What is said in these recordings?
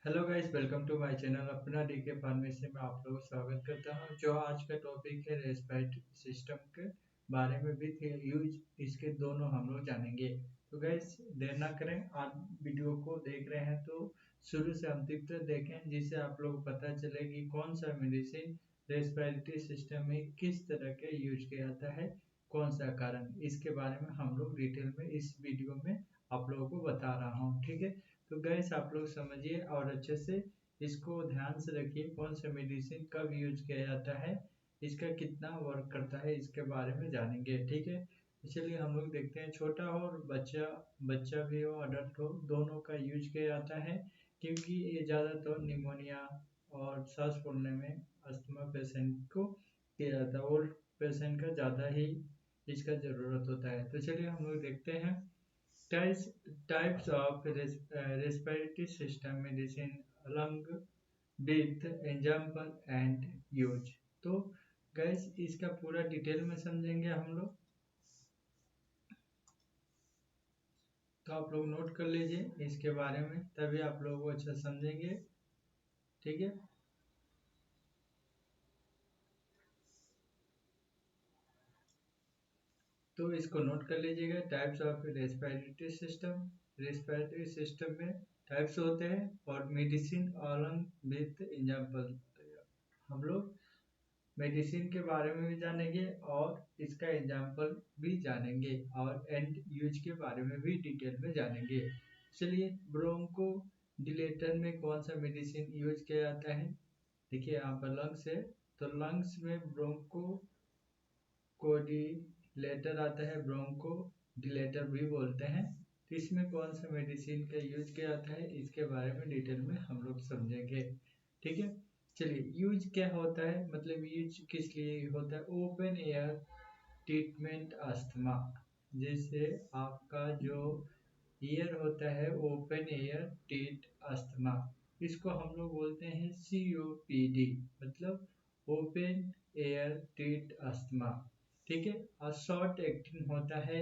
Hello guys, welcome to my channel अपना DK pharmacy में आप लोगों का स्वागत करता हूं। जो आज का टॉपिक है रेस्पिरेटरी सिस्टम के बारे में विथ यूज, इसके दोनों हम लोग जानेंगे। तो गाइस देर ना करें, आप वीडियो को देख रहे हैं तो शुरू से अंतिम तक देखें, जिससे आप लोग को पता चले कि कौन सा मेडिसिन रेस्पिरेटरी सिस्टम में किस तरह के यूज किया जाता है, कौन सा कारण, इसके बारे में हम लोग डिटेल में इस वीडियो में आप लोगों को बता रहा हूँ। ठीक है, तो गैस आप लोग समझिए और अच्छे से इसको ध्यान से रखिए, कौन सा मेडिसिन कब यूज किया जाता है, इसका कितना वर्क करता है, इसके बारे में जानेंगे। ठीक है, तो चलिए हम लोग देखते हैं। छोटा हो और बच्चा बच्चा भी हो, अडल्ट हो, दोनों का यूज किया जाता है, क्योंकि ये ज़्यादातर निमोनिया और सांस फूलने में अस्थमा पेशेंट को किया जाता है। ओल्ड पेशेंट का ज़्यादा ही इसका ज़रूरत होता है। तो चलिए हम लोग देखते हैं Types, types of respiratory system medicine along with example and use। तो गैस इसका पूरा डिटेल में समझेंगे हम लोग, तो आप लोग नोट कर लीजिए इसके बारे में, तभी आप लोगों को अच्छा समझेंगे। ठीक है, तो इसको नोट कर लीजिएगा। Types of respiratory system, respiratory system में टाइप्स होते हैं और मेडिसिन अलॉन्ग विथ एग्जाम्पल हम लोग मेडिसिन के बारे में भी जानेंगे और इसका एग्जाम्पल भी जानेंगे और एंड यूज के बारे में भी डिटेल में जानेंगे। चलिए, ब्रोंको डिलेटर में कौन सा मेडिसिन यूज किया जाता है, देखिए यहाँ पर लंग्स है, तो लंग्स में ब्रोंको कोडिलेटर आता है, ब्रोंको डिलेटर भी बोलते हैं। तो इसमें कौन सा मेडिसिन का यूज किया जाता है, इसके बारे में डिटेल में हम लोग समझेंगे। ठीक है, चलिए यूज क्या होता है, मतलब यूज किस लिए होता है। ओपन एयर ट्रीटमेंट अस्थमा, जैसे आपका जो ईयर होता है ओपन एयर ट्रीट अस्थमा, इसको हम लोग बोलते हैं COPD, मतलब ओपन एयर ट्रीट अस्थमा। ठीक है, और शॉर्ट एक्टिंग होता है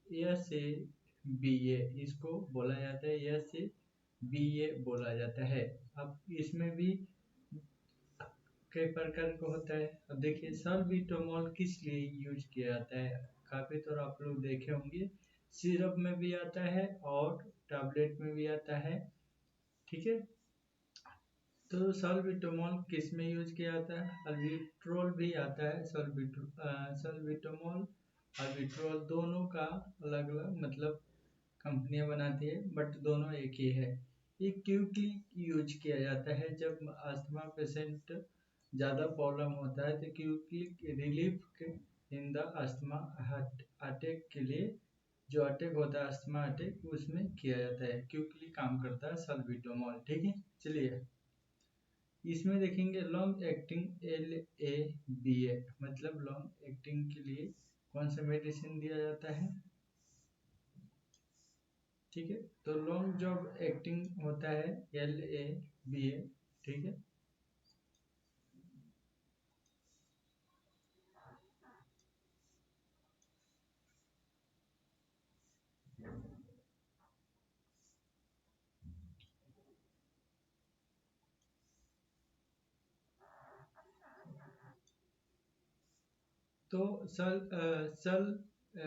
SABA, इसको बोला जाता है SABA बोला जाता है। अब इसमें भी कई प्रकार का होता है। अब देखिए सल्बुटामॉल किस लिए यूज किया जाता है, काफी तो आप लोग देखे होंगे, सिरप में भी आता है और टैबलेट में भी आता है। ठीक है, तो सल्बुटामॉल किस में यूज किया जाता है, अल्बिट्रोल भी आता है, सल्बुटामॉल अल्बिट्रोल दोनों का अलग अलग मतलब कंपनियां बनाती है, बट दोनों एक ही है। ये क्योंकि यूज किया जाता है जब अस्थमा पेशेंट ज़्यादा प्रॉब्लम होता है, तो क्योंकि relief in the asthma attack के लिए, जो अटैक होता है अस्थमा अटैक, उसमें किया जाता है, क्योंकि काम करता है सल्बुटामॉल। ठीक है, चलिए इसमें देखेंगे लॉन्ग एक्टिंग LABA, मतलब लॉन्ग एक्टिंग के लिए कौन सा मेडिसिन दिया जाता है। ठीक है, तो लॉन्ग जॉब एक्टिंग होता है LABA। ठीक है, तो सल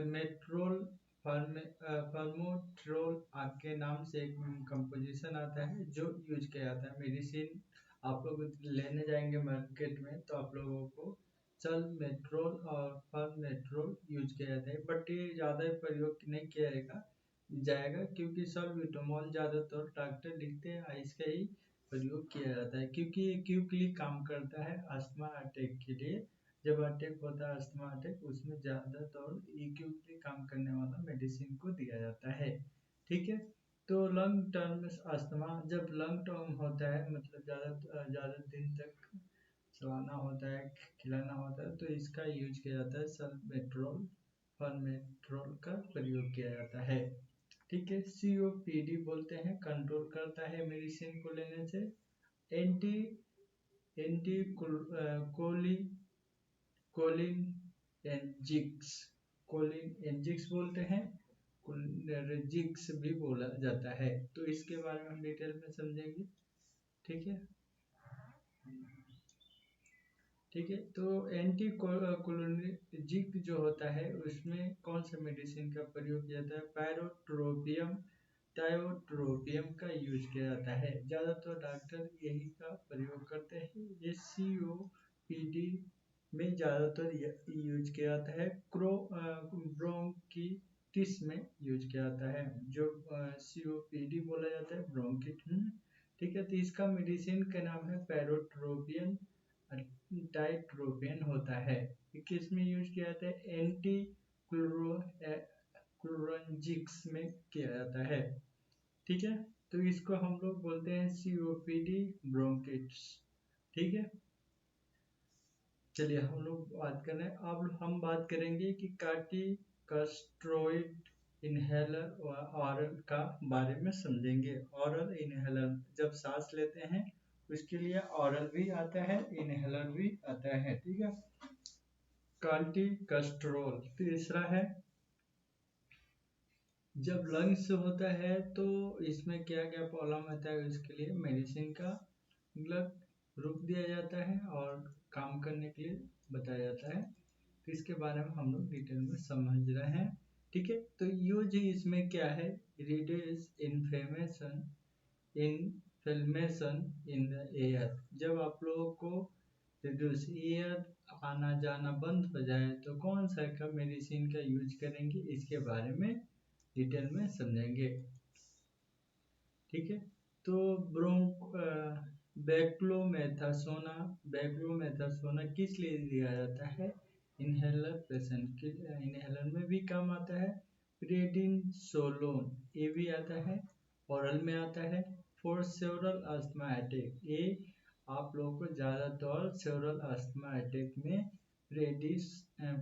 मेट्रोल फर्मोट्रोल आपके नाम से एक कंपोजिशन आता है जो यूज किया जाता है। मेडिसिन आप लोग लेने जाएंगे मार्केट में तो आप लोगों को सल मेट्रोल और फर्मेट्रोल यूज किया जाता है, बट ये ज़्यादा प्रयोग नहीं किया जाएगा, क्योंकि सल्ब्यूटामॉल ज़्यादातर डॉक्टर लिखते हैं, इसका ही प्रयोग किया जाता है, क्योंकि ये क्विकली काम करता है अस्थमा अटैक के लिए। जब अटैक होता है अस्थमा अटैक, उसमें ज़्यादातर क्विकली काम करने वाला मेडिसिन को दिया जाता है। ठीक है, तो लंग टर्म अस्थमा, जब लंग टर्म होता है मतलब ज़्यादा दिन तक चलाना होता है, खिलाना होता है, तो इसका यूज किया जाता है सल्मेट्रोल फॉर्मेट्रोल का प्रयोग किया जाता है। ठीक है, COPD बोलते हैं, कंट्रोल करता है मेडिसिन को लेने से। एंटी एंटी कोलिन एंजिक्स, कोलिन एंजिक्स बोलते हैं, कोलिनर्जिक्स भी बोला जाता है। तो इसके बारे में हम डिटेल में समझेंगे। ठीक है। ठीक है, तो एंटी कोलिनर्जिक जो होता है उसमें कौन सा मेडिसिन का प्रयोग किया जाता है? पैरोट्रोपियम टायोट्रोपियम का यूज किया जाता है। ज़्यादातर डॉक्टर यही का प्रयोग करते हैं। ये COPD में ज़्यादातर यूज किया जाता है। ब्रोंकिटिस में यूज किया जाता है। जो COPD बोला जाता है ब्रोंकिट। ठीक है, तो इसका मेडिसिन का नाम है पैरोट्रोपियम डाइट्रोपिन होता है। ये किस में यूज किया जाता है? एंटी क्लोरेंजिक्स में किया जाता है। ठीक है, तो इसको हम लोग बोलते हैं COPD ब्रोंकिट्स। ठीक है, चलिए हम लोग बात कर रहे हैं। अब हम बात करेंगे कि कार्टिकोस्टेरॉइड इनहेलर और ऑरल का बारे में समझेंगे। ऑरल इनहेलर जब सांस लेते हैं उसके लिए ऑरल भी आता है, इनहेलर भी आता है। ठीक है, कार्टिकोस्टेरॉल तीसरा है। जब लंग्स होता है तो इसमें क्या क्या प्रॉब्लम आता है, उसके लिए मेडिसिन का ब्लड रोक दिया जाता है और काम करने के लिए बताया जाता है। तो इसके बारे में हम लोग डिटेल में समझ रहे हैं। ठीक है, तो यूज इसमें क्या है? Reduce inflammation in the air. जब आप लोगों को रिड्यूस एयर आना जाना बंद हो जाए तो कौन सा का मेडिसिन का यूज करेंगे, इसके बारे में डिटेल में समझेंगे। ठीक है, तो बैक्लोमेथासोना किस लिए दिया जाता है? इनहेलर पेशेंट के इनहेलर में भी काम आता है। प्रेडिनिसोलोन ये भी आता है, ओरल में आता है। फॉर सेवरल अस्थमा अटैक, ये आप लोगों को ज़्यादातर सेवरल अस्थमा अटैक में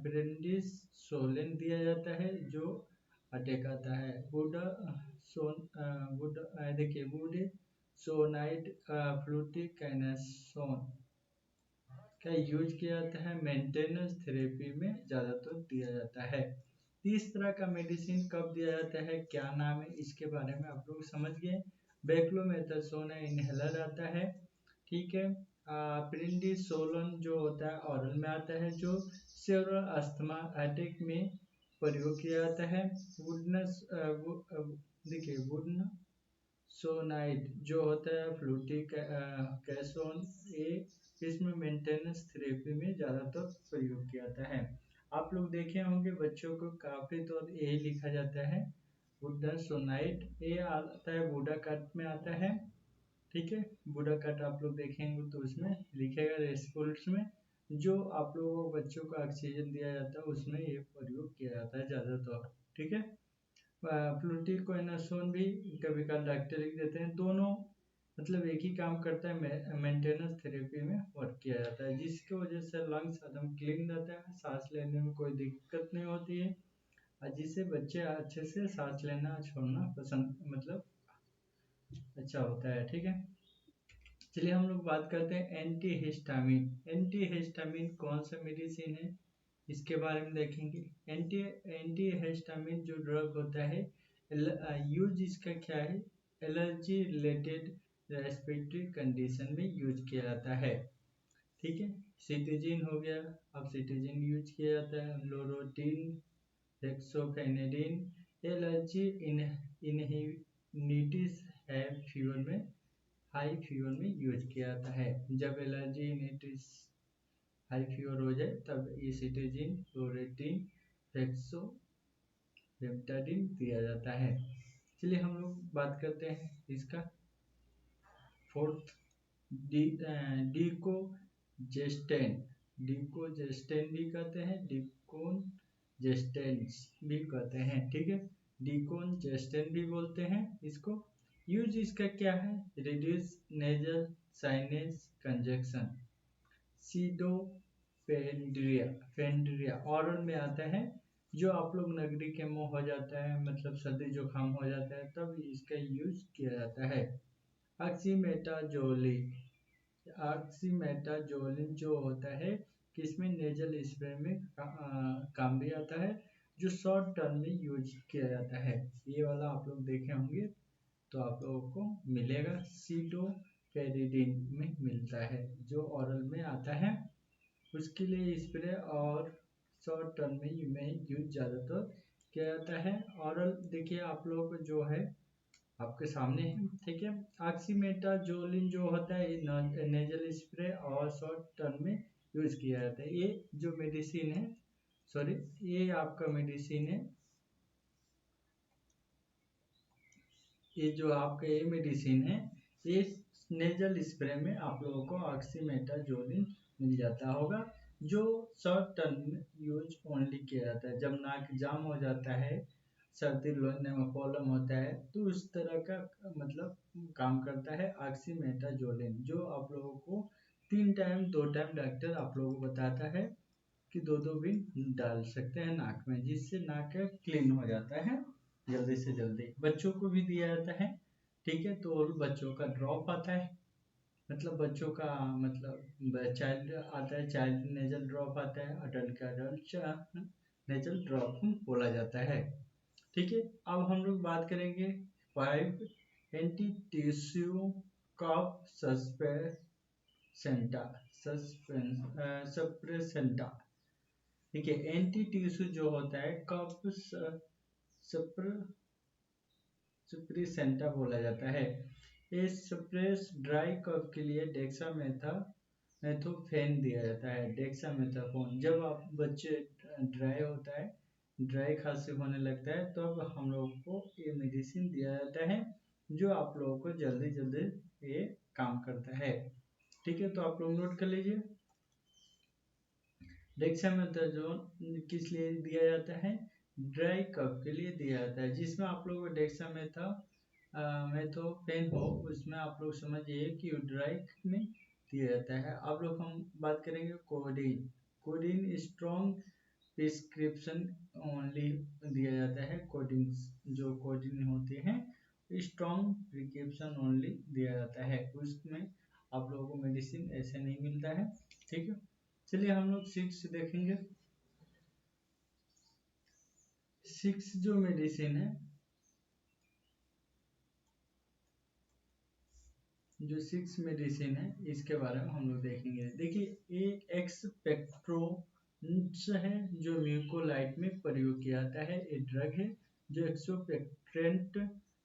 प्रेडिनिसोलोन दिया जाता है जो अटैक आता है। देखिए बुडासोनाइड फ्लूटिकाइनासोन का यूज किया जाता है। मेंटेनेंस थेरेपी में ज़्यादातर दिया जाता है। इस तरह का मेडिसिन कब दिया जाता है, क्या नाम है, इसके बारे में आप लोग समझ गए। बैक्लोमेथासोन इनहेलर आता है। ठीक है, प्रेडिनिसोलोन जो होता है ऑरल में आता है, जो सेवरल अस्थमा अटैक में प्रयोग किया जाता है। देखिए वुडनसोनाइड जो होता है फ्लूटिकाइनासोन, ये इसमें मेंटेनेंस थेरेपी में ज़्यादातर प्रयोग किया जाता है। आप लोग देखे होंगे बच्चों को काफ़ी तो यही लिखा जाता है वुडनसोनाइड। ये आता है वुडाकार्ट में आता है। ठीक है, वुडाकार्ट आप लोग देखेंगे तो उसमें लिखेगा रेस्पिरेटर्स में जो आप लोगों को बच्चों को ऑक्सीजन दिया जाता है उसमें ये प्रयोग किया जाता है ज़्यादातर। ठीक है, फ्लूटिकाइनासोन भी कभी कभी डॉक्टर लिख देते हैं। दोनों मतलब एक ही काम करता है, मेंटेनेंस थेरेपी में वर्क किया जाता है, जिसकी वजह से लंग्स एकदम क्लीन रहता है, सांस लेने में कोई दिक्कत नहीं होती है और जिससे बच्चे अच्छे से सांस लेना छोड़ना पसंद मतलब अच्छा होता है। ठीक है, चलिए हम लोग बात करते हैं एंटीहिस्टामिन। एंटीहिस्टामिन कौन सा मेडिसिन है, इसके बारे में देखेंगे। एंटीहिस्टामिन जो ड्रग होता है, यूज इसका क्या है? एलर्जी रिलेटेड रेस्पिरेटरी कंडीशन में यूज किया जाता है। ठीक है, सिटिजिन हो गया, अब सिटिजिन यूज किया जाता है। लोरोटिन, हेक्सोफेनेडिन, एलर्जी इनहिबिटर्स है फीवर में, हाई फीवर में यूज किया जाता है। जब एलर्जी इनहिबिटर्स हाई फीवर हो जाए तब ये सिटिजिन, लोरेटिन, हेक्सोफेनेडिन दिया जाता है। चलिए हम लोग बात करते हैं इसका फोर्थ डिकोजेस्टेन। डिकोजेस्टेन भी कहते हैं, डिकोजेस्टेंस भी कहते हैं। ठीक है, डिकोजेस्टेन भी बोलते हैं इसको। यूज इसका क्या है? Reduce nasal sinus congestion. Pseudoephedrine oral में आता है, जो आप लोग नगरी के मुंह हो जाता है, मतलब सर्दी जुकाम हो जाता है तब इसका यूज किया जाता है। ऑक्सीमेटाजोलिन जो होता है किसमें? नेजल स्प्रे में काम भी आता है, जो शॉर्ट टर्म में यूज किया जाता है। ये वाला आप लोग देखे होंगे तो आप लोगों को मिलेगा। फेरिडीन में मिलता है, जो ओरल में आता है। उसके लिए स्प्रे और शॉर्ट टर्म में यूज ज़्यादातर किया जाता है। ओरल देखिए आप लोग जो है आपके सामने है, ठीक है। ऑक्सीमेटाजोलिन जो होता है ये नेजल स्प्रे और शॉर्ट टर्म में यूज किया जाता है। ये जो मेडिसिन है, सॉरी, ये आपका मेडिसिन है, ये जो आपका ये मेडिसिन है, ये नेजल स्प्रे में आप लोगों को ऑक्सीमेटाजोलिन मिल जाता होगा, जो शॉर्ट टर्म में यूज ओनली किया जाता है जब नाक जाम हो जाता है, सर्दी लेने में प्रॉब्लम होता है, तो उस तरह का मतलब काम करता है ऑक्सीमेटाजोलिन, जो आप लोगों को 3 टाइम 2 टाइम डॉक्टर आप लोगों को बताता है कि 2-2 दिन डाल सकते हैं नाक में, जिससे नाक क्लीन हो जाता है जल्दी से जल्दी। बच्चों को भी दिया जाता है, ठीक है। तो बच्चों का ड्रॉप आता है, मतलब बच्चों का मतलब चाइल्ड आता है, चाइल्ड नेजल ड्रॉप आता है, अडल्ट का अडल्ट नेजल ड्रॉप बोला जाता है, ठीक है। अब हम लोग बात करेंगे 5 एंटी टिश्यू कफ सस्पेंसेंटा सप्रेसेंटा, ठीक है। एंटी टिश्यू जो होता है कफ सप्रेसेंटा बोला जाता है। ये सप्रेस ड्राई कफ के लिए डेक्सामेथासोन दिया जाता है। डेक्सामेथासोन जब आप बच्चे ड्राई होता है, ड्राई खांसी होने लगता है, तो अब हम लोग को ये मेडिसिन दिया जाता है, जो आप लोगों को जल्दी जल्दी ये काम करता है, ठीक है। तो आप लोग नोट कर लीजिए। डेक्सामेथासोन किस लिए दिया जाता है? ड्राई कफ के लिए दिया जाता है, जिसमें आप लोगों को मेथोफेन हो, उसमें आप लोग समझिए कि ड्राई में दिया जाता है। अब लोग हम बात करेंगे codeine. Codeine strong prescription only दिया जाता है। कोडीन जो कोडीन होते हैं स्ट्रॉन्ग प्रिस्क्रिप्शन ओनली दिया जाता है, उसमें आप लोगों को मेडिसिन ऐसे नहीं मिलता है, ठीक है। चलिए हम लोग 6 देखेंगे। 6 जो मेडिसिन है, जो 6 मेडिसिन है, इसके बारे में हम लोग देखेंगे। देखिए ये एक्सपेक्ट्रोन्स है, जो म्यूकोलाइट में प्रयोग किया जाता है। ये ड्रग है जो एक्सोपेक्ट्रेंट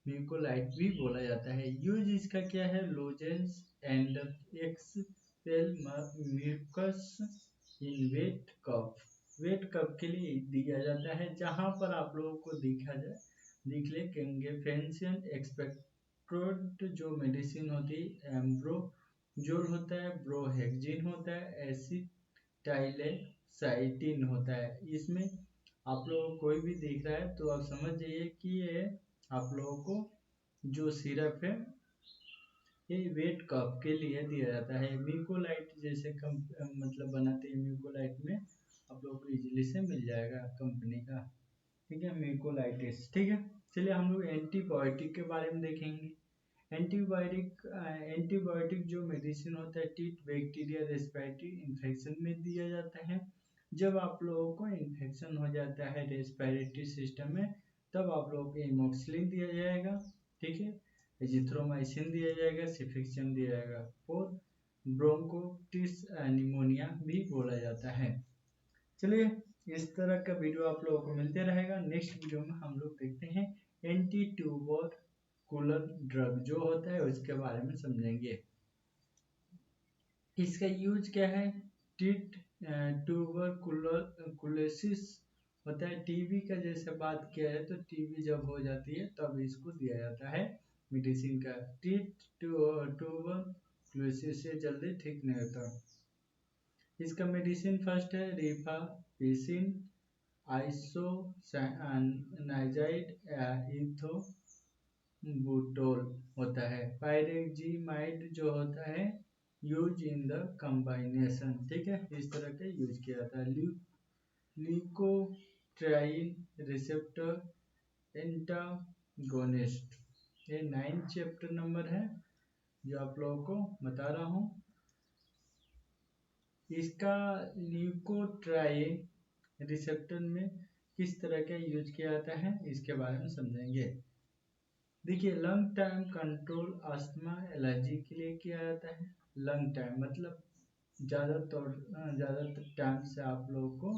म्यूकोलाइट भी बोला जाता है। यूज इसका क्या है? Lozenges and expel mucus in wet cough के लिए दिया जाता है। जहां पर आप लोगों को दिख ले केंगेफेंसियन एक्सपेक्ट्रोड जो मेडिसिन होती है, एम्ब्रोजोल होता है, ब्रोहेक्जिन होता है, एसिटाइलेसाइटिन होता है। इसमें आप लोगों को कोई भी दिख रहा है तो आप समझ जाइए कि ये आप लोगों को जो सिरप है ये वेट कफ के लिए दिया जाता है। म्यूकोलाइट जैसे मतलब बनाते हैं, म्यूकोलाइट में आप लोगों को इजीली से मिल जाएगा कंपनी का, ठीक है, म्यूकोलाइटिस, ठीक है। चलिए हम लोग एंटीबायोटिक के बारे में देखेंगे। एंटीबायोटिक जो मेडिसिन होता है टीट बैक्टीरिया रेस्पिरेटरी इन्फेक्शन में दिया जाता है। जब आप लोगों को इन्फेक्शन हो जाता है रेस्पिरेटरी सिस्टम में, तब आप लोगों को एमोक्सिलिन दिया जाएगा, ठीक है, एजिथ्रोमाइसिन दिया जाएगा, सिफिक्सिन दिया जाएगा, और ब्रोंकोटिस निमोनिया भी बोला जाता है। चलिए इस तरह का वीडियो आप लोगों को मिलते रहेगा। नेक्स्ट वीडियो में हम लोग देखते हैं एंटी ट्यूबरकुलर ड्रग जो होता है उसके बारे में समझेंगे। इसका यूज क्या है? ट्रीट ट्यूबरकुलोसिस होता है, टीबी का जैसे बात किया है, तो टीबी जब हो जाती है तब इसको दिया जाता है मेडिसिन का। ट्रीट ट्यूबरकुलोसिस से जल्दी ठीक नहीं होता। इसका मेडिसिन फर्स्ट है रिफाम्पिसिन, आइसोनाइजाइड इथोबुटोल होता है। पायरेक्जिमाइड जो होता है यूज इन द कॉम्बिनेशन, ठीक है, इस तरह के यूज किया जाता है। ल्यूकोट्राइन रिसेप्टर एंटागोनिस्ट, ये 9 चैप्टर नंबर है जो आप लोगों को बता रहा हूँ। इसका ल्यूकोट्राइन रिसेप्टर में किस तरह का यूज किया जाता है इसके बारे में समझेंगे। देखिए long time control asthma allergy के लिए किया जाता है। लंग टाइम मतलब ज़्यादा टाइम से आप लोगों को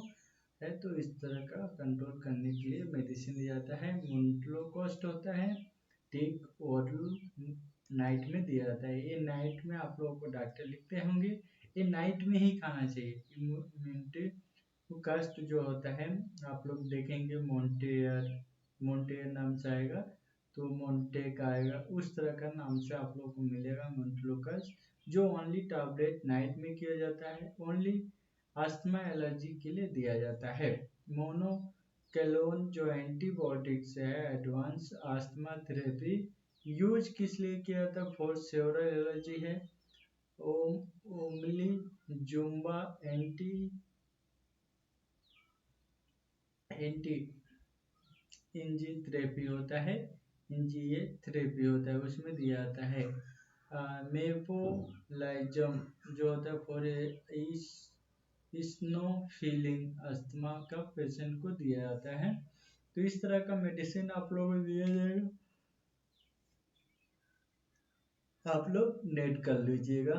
है तो इस तरह का कंट्रोल करने के लिए मेडिसिन दिया जाता है। मोन्टलोकोस्ट होता है, टेक ओरल नाइट में दिया जाता है। ये नाइट में आप लोगों को डॉक्टर लिखते होंगे, ये नाइट में ही खाना चाहिए। कास्ट जो होता है आप लोग देखेंगे मोन्टेयर नाम से आएगा, तो मोन्टेक आएगा, उस तरह का नाम से आप लोगों को मिलेगा मोन्टलोकस, जो ओनली टैबलेट नाइट में किया जाता है, ओनली अस्थमा एलर्जी के लिए दिया जाता है। मोनोक्लोन जो एंटीबायोटिक्स है एडवांस अस्थमा थेरेपी यूज किस लिए किया जाता है? फॉर सेवरल एलर्जी है। ओमली जुम्बा एंटी एंटी इंजी थेरेपी होता है, इंजी ये थेरेपी होता है, उसमें दिया जाता है। मेफोलाइजम जो होता है फॉर स्नोफिलिंग अस्थमा का पेशेंट को दिया जाता है। तो इस तरह का मेडिसिन आप लोगों को दिया जाएगा, आप लोग नेट कर लीजिएगा,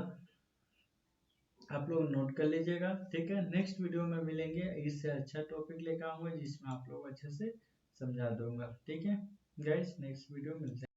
आप लोग नोट कर लीजिएगा, ठीक है। नेक्स्ट वीडियो में मिलेंगे, इससे अच्छा टॉपिक लेकर आऊंगा जिसमें आप लोग अच्छे से समझा दूंगा, ठीक है गाइस। नेक्स्ट वीडियो मिलते हैं।